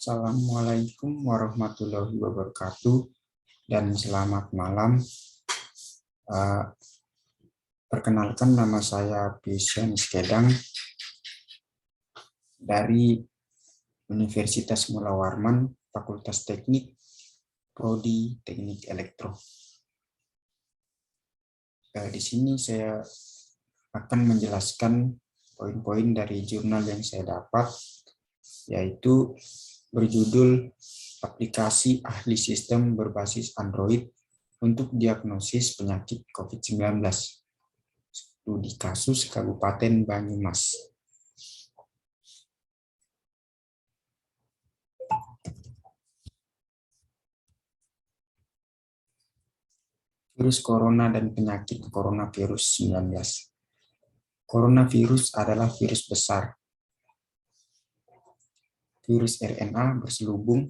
Assalamualaikum warahmatullahi wabarakatuh dan selamat malam. Perkenalkan, nama saya Pisyan Skedang dari Universitas Mula Warman, Fakultas Teknik, Prodi Teknik Elektro. Di sini saya akan menjelaskan poin-poin dari jurnal yang saya dapat, yaitu berjudul Aplikasi Ahli Sistem Berbasis Android untuk Diagnosis Penyakit COVID-19, Studi Kasus Kabupaten Banyumas. Virus corona dan penyakit coronavirus 19. Coronavirus adalah virus besar. Virus RNA berselubung.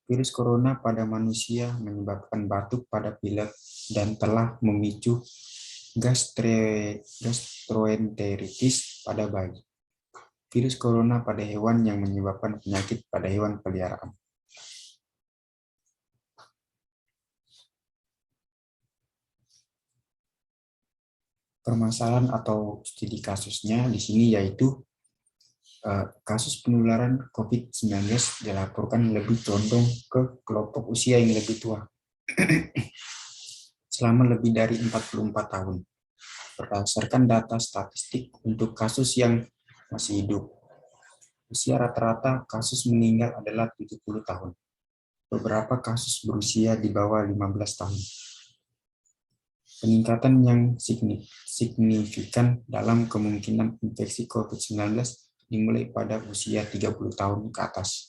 Virus corona pada manusia menyebabkan batuk pada pilek dan telah memicu gastroenteritis pada bayi. Virus corona pada hewan yang menyebabkan penyakit pada hewan peliharaan. Permasalahan atau studi kasusnya di sini yaitu kasus penularan COVID-19 dilaporkan lebih condong ke kelompok usia yang lebih tua selama lebih dari 44 tahun. Berdasarkan data statistik untuk kasus yang masih hidup, usia rata-rata kasus meninggal adalah 70 tahun. Beberapa kasus berusia di bawah 15 tahun. Peningkatan yang signifikan dalam kemungkinan infeksi COVID-19 dimulai pada usia 30 tahun ke atas.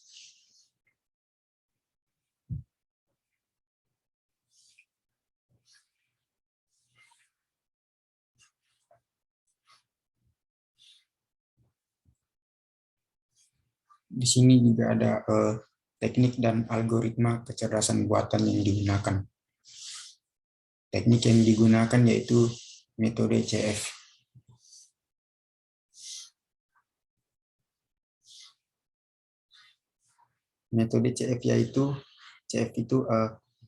Di sini juga ada teknik dan algoritma kecerdasan buatan yang digunakan. Teknik yang digunakan yaitu metode CF. Metode CF itu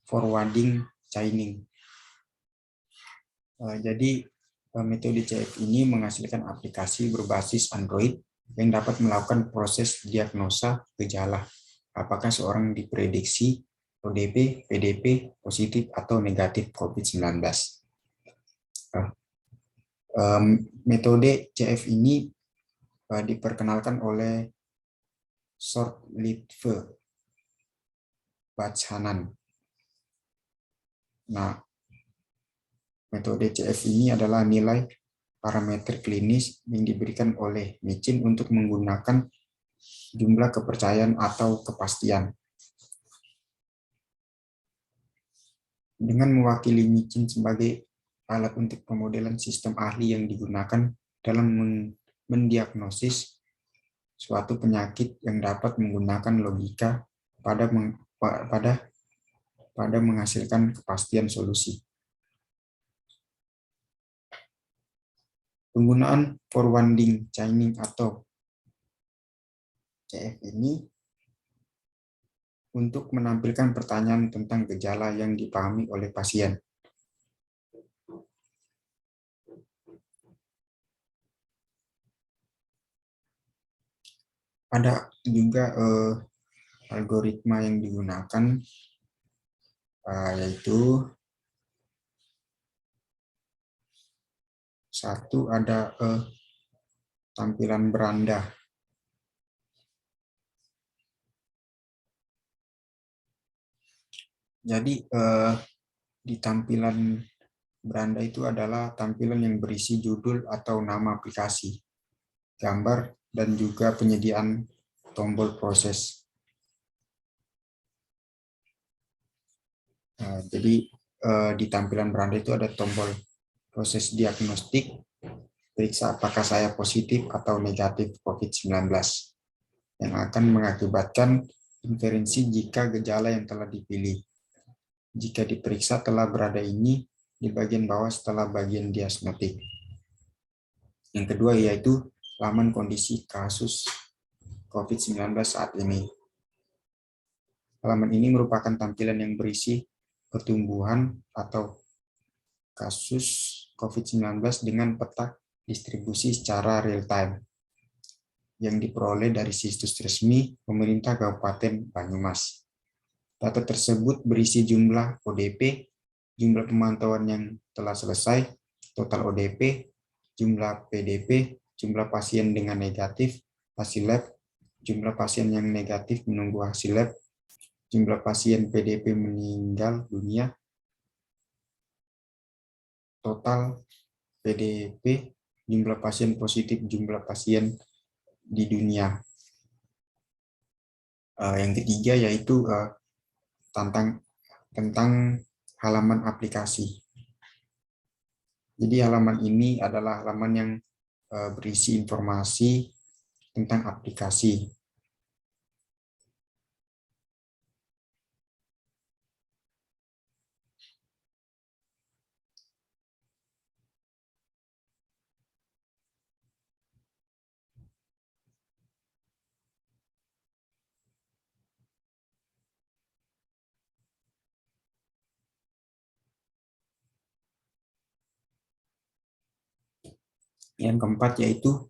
forwarding chaining. Jadi metode CF ini menghasilkan aplikasi berbasis Android yang dapat melakukan proses diagnosa gejala. Apakah seorang diprediksi ODP, PDP, positif atau negatif COVID-19. Metode CF ini diperkenalkan oleh Shortlive Bachanan. Nah, metode CF ini adalah nilai parameter klinis yang diberikan oleh micin untuk menggunakan jumlah kepercayaan atau kepastian. Dengan mewakili micin sebagai alat untuk pemodelan sistem ahli yang digunakan dalam mendiagnosis suatu penyakit yang dapat menggunakan logika pada menghasilkan kepastian solusi. Penggunaan forwarding chaining atau CF ini untuk menampilkan pertanyaan tentang gejala yang dipahami oleh pasien. Ada juga algoritma yang digunakan, yaitu satu ada tampilan beranda. Jadi di tampilan beranda itu adalah tampilan yang berisi judul atau nama aplikasi, gambar, dan juga penyediaan tombol proses. Jadi di tampilan beranda itu ada tombol proses diagnostik, periksa apakah saya positif atau negatif COVID-19, yang akan mengakibatkan inferensi jika gejala yang telah dipilih. Jika diperiksa telah berada ini di bagian bawah setelah bagian diagnostik. Yang kedua yaitu laman kondisi kasus COVID-19 saat ini. Halaman ini merupakan tampilan yang berisi pertumbuhan atau kasus COVID-19 dengan peta distribusi secara real-time yang diperoleh dari situs resmi pemerintah Kabupaten Banyumas. Data tersebut berisi jumlah ODP, jumlah pemantauan yang telah selesai, total ODP, jumlah PDP, jumlah pasien dengan negatif, hasil lab, jumlah pasien yang negatif menunggu hasil lab, jumlah pasien PDP meninggal dunia, total PDP, jumlah pasien positif, jumlah pasien di dunia. Yang ketiga yaitu tentang halaman aplikasi. Jadi halaman ini adalah halaman yang berisi informasi tentang aplikasi. Yang keempat yaitu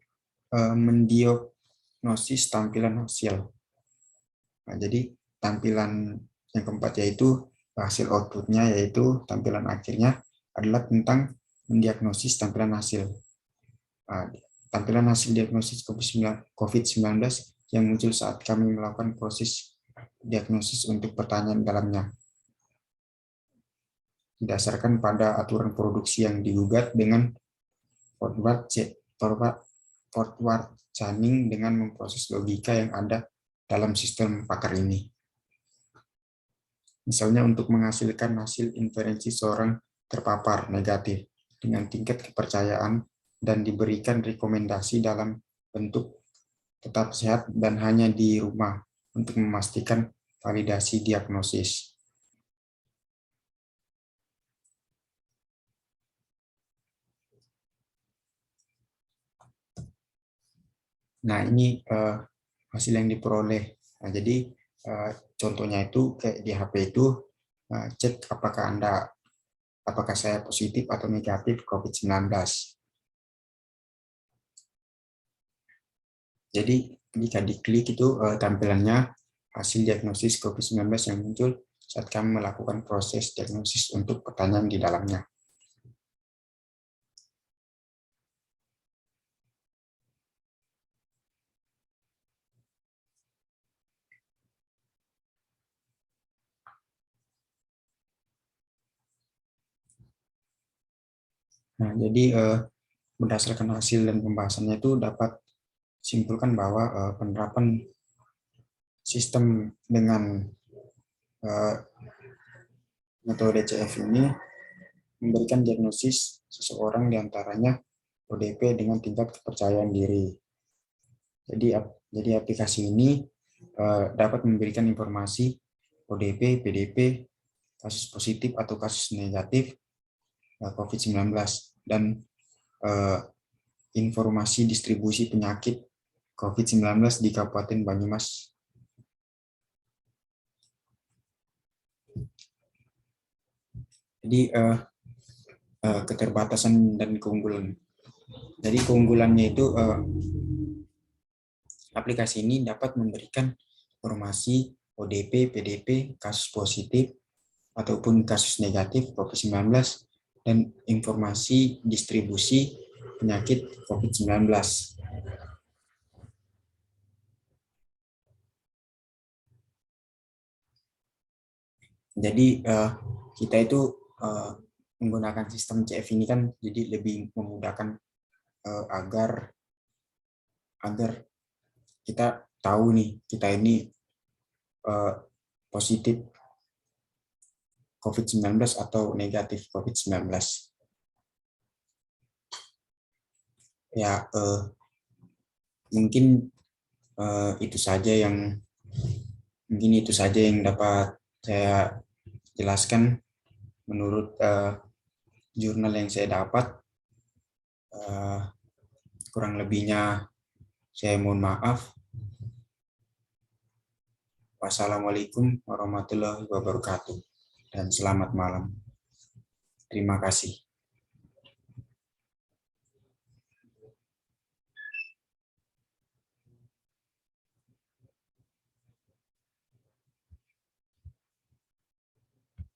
mendiagnosis tampilan hasil. Nah, jadi tampilan yang keempat yaitu hasil outputnya, yaitu tampilan akhirnya adalah tentang mendiagnosis tampilan hasil. Nah, tampilan hasil diagnosis COVID-19 yang muncul saat kami melakukan proses diagnosis untuk pertanyaan dalamnya. Didasarkan pada aturan produksi yang digugat dengan forward chaining dengan memproses logika yang ada dalam sistem pakar ini. Misalnya untuk menghasilkan hasil inferensi seorang terpapar negatif dengan tingkat kepercayaan dan diberikan rekomendasi dalam bentuk tetap sehat dan hanya di rumah untuk memastikan validasi diagnosis. Nah, ini hasil yang diperoleh. Nah, jadi contohnya itu kayak di HP itu cek apakah saya positif atau negatif COVID-19. Jadi jika diklik itu tampilannya hasil diagnosis COVID-19 yang muncul saat kami melakukan proses diagnosis untuk pertanyaan di dalamnya. Nah, jadi berdasarkan hasil dan pembahasannya itu dapat simpulkan bahwa penerapan sistem dengan metode CF ini memberikan diagnosis seseorang diantaranya ODP dengan tingkat kepercayaan diri. Jadi aplikasi ini dapat memberikan informasi ODP, PDP, kasus positif atau kasus negatif COVID-19 dan informasi distribusi penyakit COVID-19 di Kabupaten Banyumas. Jadi keterbatasan dan keunggulan. Jadi keunggulannya itu aplikasi ini dapat memberikan informasi ODP, PDP, kasus positif ataupun kasus negatif COVID-19 dan informasi distribusi penyakit COVID-19. Jadi kita itu menggunakan sistem CF ini kan jadi lebih memudahkan agar kita tahu nih kita ini positif COVID-19 atau negatif COVID-19. Ya mungkin itu saja yang dapat saya jelaskan menurut jurnal yang saya dapat. Kurang lebihnya saya mohon maaf. Wassalamualaikum warahmatullahi wabarakatuh dan selamat malam. Terima kasih.